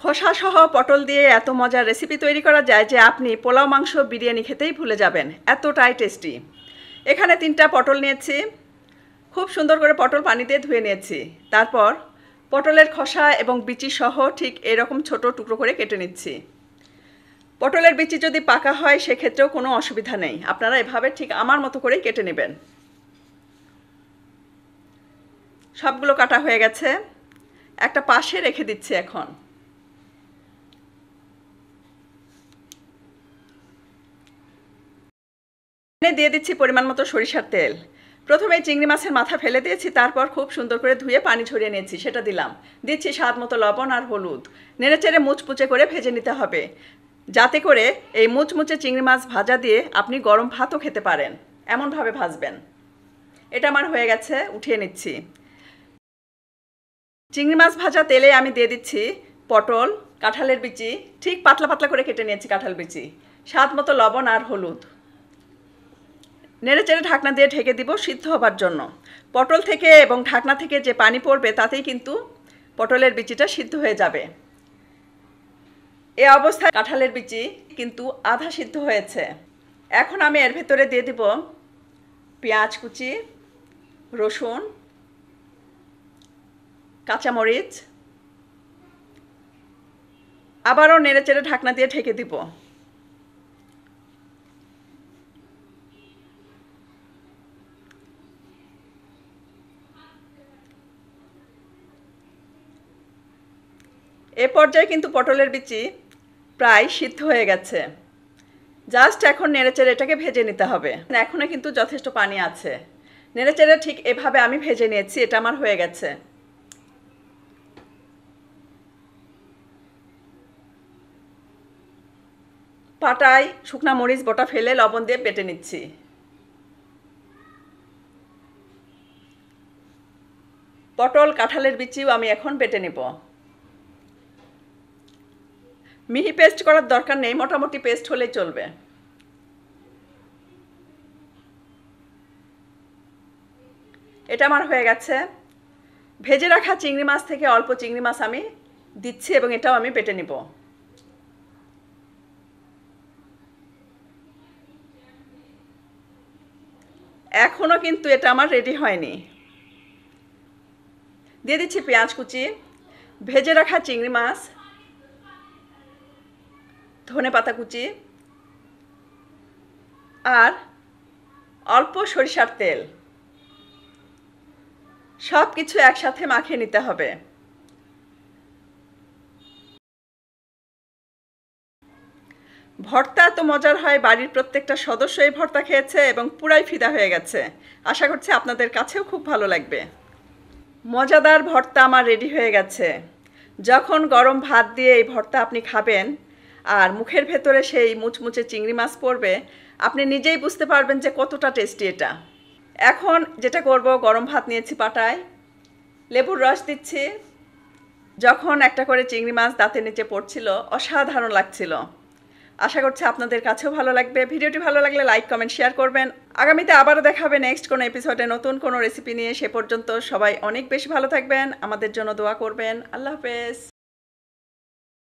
খোসা সহ পটল দিয়ে এত মজার রেসিপি তৈরি করা যায় যে আপনি পোলাও মাংস বিরিয়ানি খেতেই ভুলে যাবেন, এতটাই টেস্টি। এখানে 3টা পটল নিয়েছি, খুব সুন্দর করে পটল পানি দিয়ে ধুয়ে নিয়েছি। তারপর পটলের খোসা এবং বিচি সহ ঠিক এরকম ছোট টুকরো করে কেটে নিচ্ছি। পটলের বিচি যদি পাকা হয় সেক্ষেত্রেও কোনো অসুবিধা নেই, আপনারা এভাবে ঠিক আমার মতো করেই কেটে নেবেন। সবগুলো কাটা হয়ে গেছে, একটা পাশে রেখে দিচ্ছি। এখন দিয়ে দিচ্ছি পরিমাণ মতো সরিষার তেল। প্রথমে চিংড়ি মাছের মাথা ফেলে দিয়েছি, তারপর খুব সুন্দর করে ধুয়ে পানি ঝরিয়ে নিয়েছি, সেটা দিলাম। দিচ্ছি স্বাদ মতো লবণ আর হলুদ। নেড়েচেড়ে মুচমুচে করে ভেজে নিতে হবে, যাতে করে এই মুচমুচে চিংড়ি মাছ ভাজা দিয়ে আপনি গরম ভাতও খেতে পারেন, এমনভাবে ভাজবেন। এটা আমার হয়ে গেছে, উঠিয়ে নিচ্ছি। চিংড়ি মাছ ভাজা তেলে আমি দিয়ে দিচ্ছি পটল, কাঁঠালের বিচি, ঠিক পাতলা পাতলা করে কেটে নিয়েছি কাঁঠাল বিচি, স্বাদ মতো লবণ আর হলুদ। নেড়েচেড়ে ঢাকনা দিয়ে ঢেকে দিব সিদ্ধ হবার জন্য। পটল থেকে এবং ঢাকনা থেকে যে পানি পড়বে তাতেই কিন্তু পটলের বিচিটা সিদ্ধ হয়ে যাবে। এই অবস্থায় কাঁঠালের বিচি কিন্তু আধা সিদ্ধ হয়েছে। এখন আমি এর ভেতরে দিয়ে দিব পেঁয়াজ কুচি, রসুন, কাঁচামরিচ। আবারও নেড়েচেড়ে ঢাকনা দিয়ে ঢেকে দিব। এ পর্যায়ে কিন্তু পটলের বিচি প্রায় সিদ্ধ হয়ে গেছে। জাস্ট এখন নেড়েচেড়ে এটাকে ভেজে নিতে হবে। এখনও কিন্তু যথেষ্ট পানি আছে। নেড়েচেড়ে ঠিক এভাবে আমি ভেজে নিয়েছি, এটা আমার হয়ে গেছে। পাটায় শুকনা মরিচ গোটা ফেলে লবণ দিয়ে বেটে নিচ্ছি। পটল কাঁঠালের বিচিও আমি এখন বেটে নেব। মিহি পেস্ট করার দরকার নেই, মোটামুটি পেস্ট হলেই চলবে। এটা আমার হয়ে গেছে। ভেজে রাখা চিংড়ি মাছ থেকে অল্প চিংড়ি মাছ আমি দিচ্ছি এবং এটাও আমি বেটে নিব। এখনও কিন্তু এটা আমার রেডি হয়নি। দিয়ে দিচ্ছি পেঁয়াজ কুচি, ভেজে রাখা চিংড়ি মাছ, ধনেপাতা কুচি আর অল্প সরিষার তেল। সব কিছু একসাথে মাখিয়ে নিতে হবে। ভর্তা এত মজার হয়, বাড়ির প্রত্যেকটা সদস্য এই ভর্তা খেয়েছে এবং পুরাই ফিদা হয়ে গেছে। আশা করছি আপনাদের কাছেও খুব ভালো লাগবে। মজাদার ভর্তা আমার রেডি হয়ে গেছে। যখন গরম ভাত দিয়ে এই ভর্তা আপনি খাবেন আর মুখের ভেতরে সেই মুচমুচে চিংড়ি মাছ পড়বে, আপনি নিজেই বুঝতে পারবেন যে কতটা টেস্টি এটা। এখন যেটা করব, গরম ভাত নিয়েছি পাটায়, লেবুর রস দিচ্ছি। যখন একটা করে চিংড়ি মাছ দাঁতের নিচে পড়ছিল, অসাধারণ লাগছিল। আশা করছি আপনাদের কাছেও ভালো লাগবে। ভিডিওটি ভালো লাগলে লাইক, কমেন্ট, শেয়ার করবেন। আগামীতে আবারও দেখা হবে নেক্সট কোনো এপিসোডে নতুন কোনো রেসিপি নিয়ে। সে পর্যন্ত সবাই অনেক বেশি ভালো থাকবেন, আমাদের জন্য দোয়া করবেন। আল্লাহ হাফেজ।